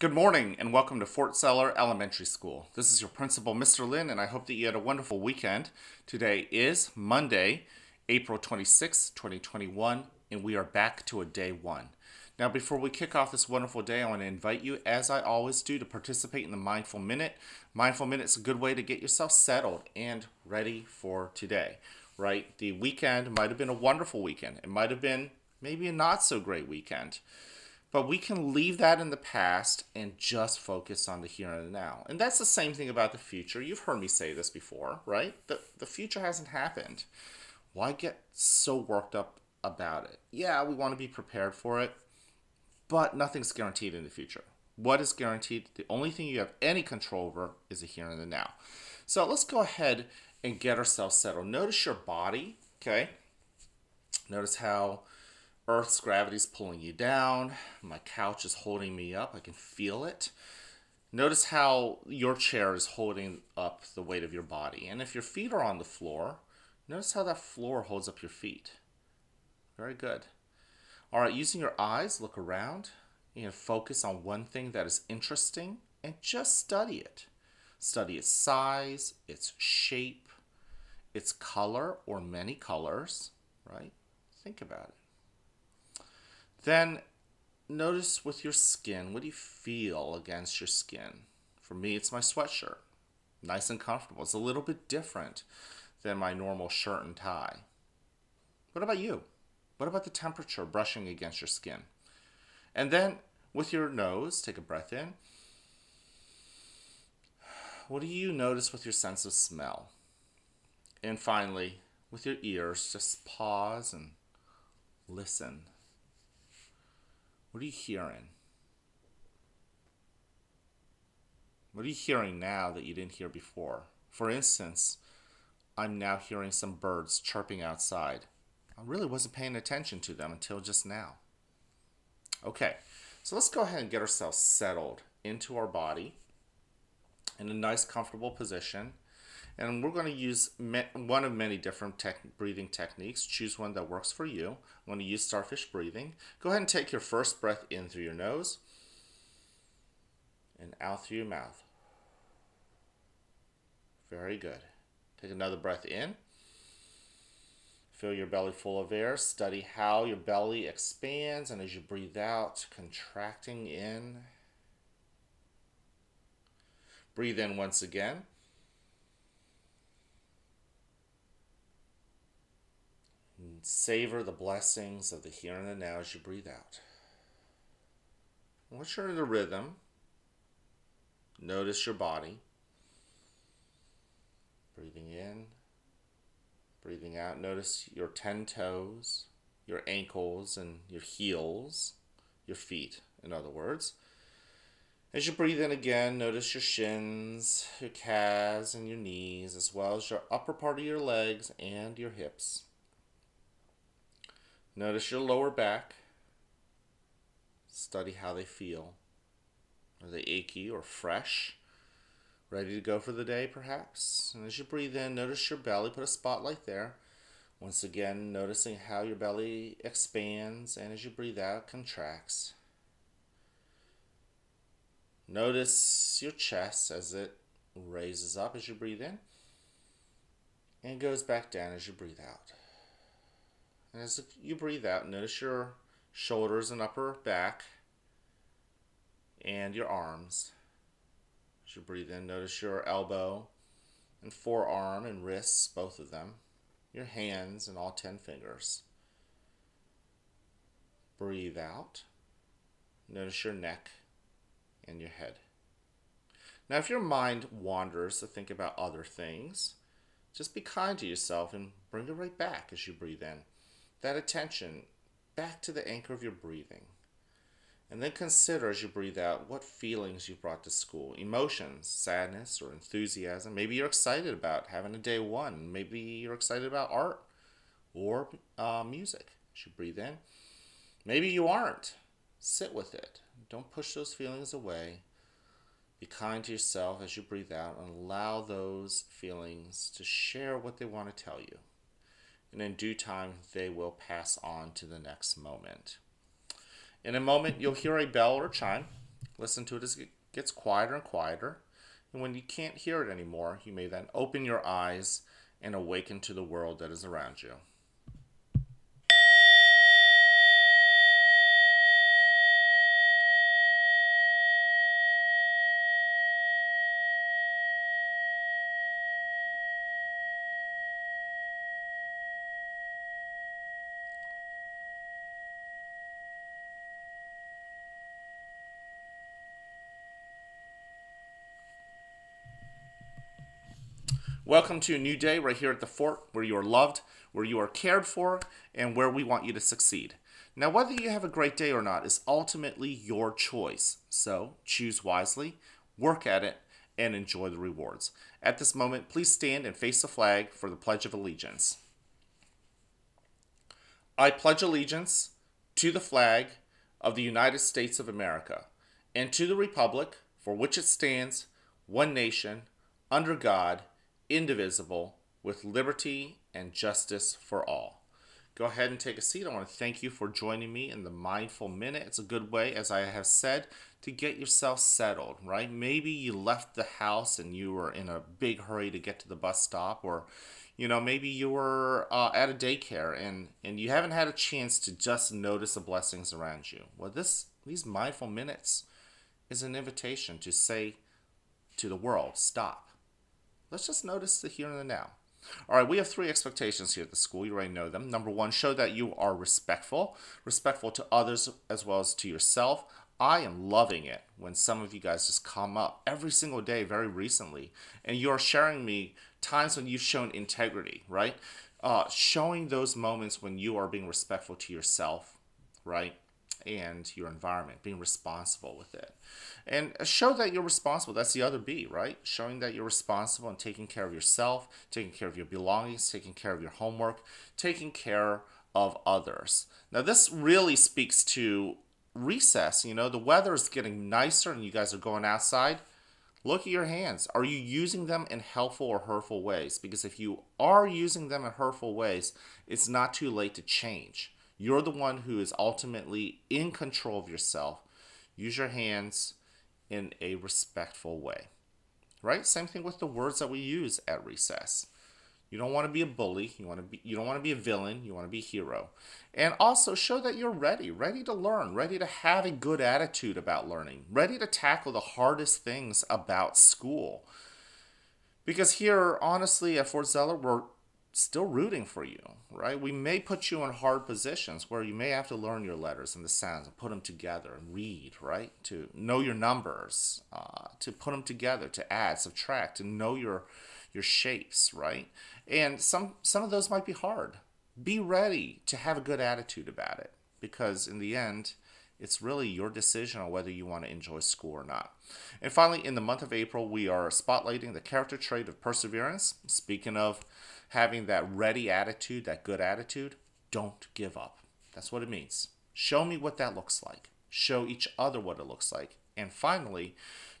Good morning and welcome to Fort Seller Elementary School. This is your principal, Mr. Lin, and I hope that you had a wonderful weekend. Today is Monday, April 26, 2021, and we are back to a day one. Now, before we kick off this wonderful day, I want to invite you, as I always do, to participate in the Mindful Minute. Mindful Minute is a good way to get yourself settled and ready for today, right? The weekend might have been a wonderful weekend. It might have been maybe a not so great weekend. But we can leave that in the past and just focus on the here and now. And that's the same thing about the future. You've heard me say this before, right? The future hasn't happened. Why get so worked up about it? Yeah, we want to be prepared for it, but nothing's guaranteed in the future. What is guaranteed? The only thing you have any control over is the here and the now. So let's go ahead and get ourselves settled. Notice your body, okay? Notice how Earth's gravity is pulling you down. My couch is holding me up. I can feel it. Notice how your chair is holding up the weight of your body. And if your feet are on the floor, notice how that floor holds up your feet. Very good. All right, using your eyes, look around. Focus on one thing that is interesting and just study it. Study its size, its shape, its color or many colors, right? Think about it. Then notice with your skin, what do you feel against your skin? For me, it's my sweatshirt. Nice and comfortable. It's a little bit different than my normal shirt and tie. What about you? What about the temperature brushing against your skin? And then with your nose, take a breath in. What do you notice with your sense of smell? And finally, with your ears, just pause and listen. What are you hearing? What are you hearing now that you didn't hear before? For instance, I'm now hearing some birds chirping outside. I really wasn't paying attention to them until just now. Okay, so let's go ahead and get ourselves settled into our body in a nice, comfortable position. And we're going to use one of many different breathing techniques. Choose one that works for you. I'm going to use Starfish Breathing. Go ahead and take your first breath in through your nose and out through your mouth. Very good. Take another breath in. Fill your belly full of air. Study how your belly expands, and as you breathe out, contracting in. Breathe in once again. Savor the blessings of the here and the now as you breathe out. Once you're in the rhythm, notice your body. Breathing in, breathing out. Notice your 10 toes, your ankles and your heels, your feet, in other words. As you breathe in again, notice your shins, your calves, and your knees, as well as your upper part of your legs and your hips. Notice your lower back. Study how they feel. Are they achy or fresh? Ready to go for the day, perhaps? And as you breathe in, notice your belly. Put a spotlight there. Once again, noticing how your belly expands, and as you breathe out, contracts. Notice your chest as it raises up as you breathe in, and goes back down as you breathe out. And as you breathe out, notice your shoulders and upper back and your arms. As you breathe in, notice your elbow and forearm and wrists, both of them. Your hands and all 10 fingers. Breathe out. Notice your neck and your head. Now, if your mind wanders to think about other things, just be kind to yourself and bring it right back as you breathe in. That attention back to the anchor of your breathing. And then consider as you breathe out what feelings you've brought to school. Emotions, sadness or enthusiasm. Maybe you're excited about having a day one. Maybe you're excited about art or music as you breathe in. Maybe you aren't. Sit with it. Don't push those feelings away. Be kind to yourself as you breathe out and allow those feelings to share what they want to tell you. And in due time, they will pass on to the next moment. In a moment, you'll hear a bell or chime. Listen to it as it gets quieter and quieter. And when you can't hear it anymore, you may then open your eyes and awaken to the world that is around you. Welcome to a new day right here at the fort where you are loved, where you are cared for, and where we want you to succeed. Now, whether you have a great day or not is ultimately your choice. So choose wisely, work at it, and enjoy the rewards. At this moment, please stand and face the flag for the Pledge of Allegiance. I pledge allegiance to the flag of the United States of America and to the republic for which it stands, one nation, under God, indivisible, with liberty and justice for all. Go ahead and take a seat. I want to thank you for joining me in the Mindful Minute. It's a good way, as I have said, to get yourself settled, right? Maybe you left the house and you were in a big hurry to get to the bus stop, or maybe you were at a daycare and you haven't had a chance to just notice the blessings around you. Well, these mindful minutes is an invitation to say to the world, stop. Let's just notice the here and the now. All right, we have 3 expectations here at the school. You already know them. Number 1, show that you are respectful to others as well as to yourself. I am loving it when some of you guys just come up every single day very recently, and you're sharing me times when you've shown integrity, right? Showing those moments when you are being respectful to yourself, right? And your environment, being responsible with it. And show that you're responsible. That's the other B, right? Showing that you're responsible and taking care of yourself, taking care of your belongings, taking care of your homework, taking care of others. Now, this really speaks to recess. The weather is getting nicer and you guys are going outside. Look at your hands. Are you using them in helpful or hurtful ways? Because if you are using them in hurtful ways, it's not too late to change. You're the one who is ultimately in control of yourself. Use your hands in a respectful way, right? Same thing with the words that we use at recess. You don't want to be a bully. You don't want to be a villain. You want to be a hero. And also show that you're ready to learn, ready to have a good attitude about learning, ready to tackle the hardest things about school. Because here, honestly, at Fort Zeller, we're still rooting for you, right? We may put you in hard positions where you may have to learn your letters and the sounds and put them together and read, right? To know your numbers, to put them together, to add, subtract, to know your shapes, right? And some of those might be hard. Be ready to have a good attitude about it, because in the end, it's really your decision on whether you want to enjoy school or not. And finally, in the month of April, we are spotlighting the character trait of perseverance. Speaking of having that ready attitude, that good attitude, don't give up. That's what it means. Show me what that looks like. Show each other what it looks like. And finally,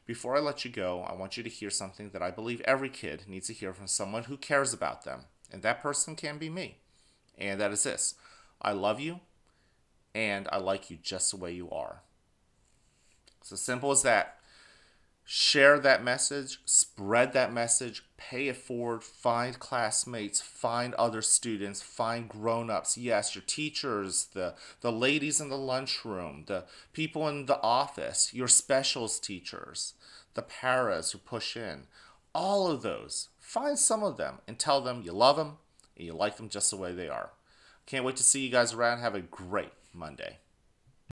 before I let you go, I want you to hear something that I believe every kid needs to hear from someone who cares about them. And that person can be me. And that is this: I love you, and I like you just the way you are. It's as simple as that. Share that message, spread that message, pay it forward, find classmates, find other students, find grown-ups. Yes, your teachers, the ladies in the lunchroom, the people in the office, your specials teachers, the paras who push in. All of those. Find some of them and tell them you love them and you like them just the way they are. Can't wait to see you guys around. Have a great Monday.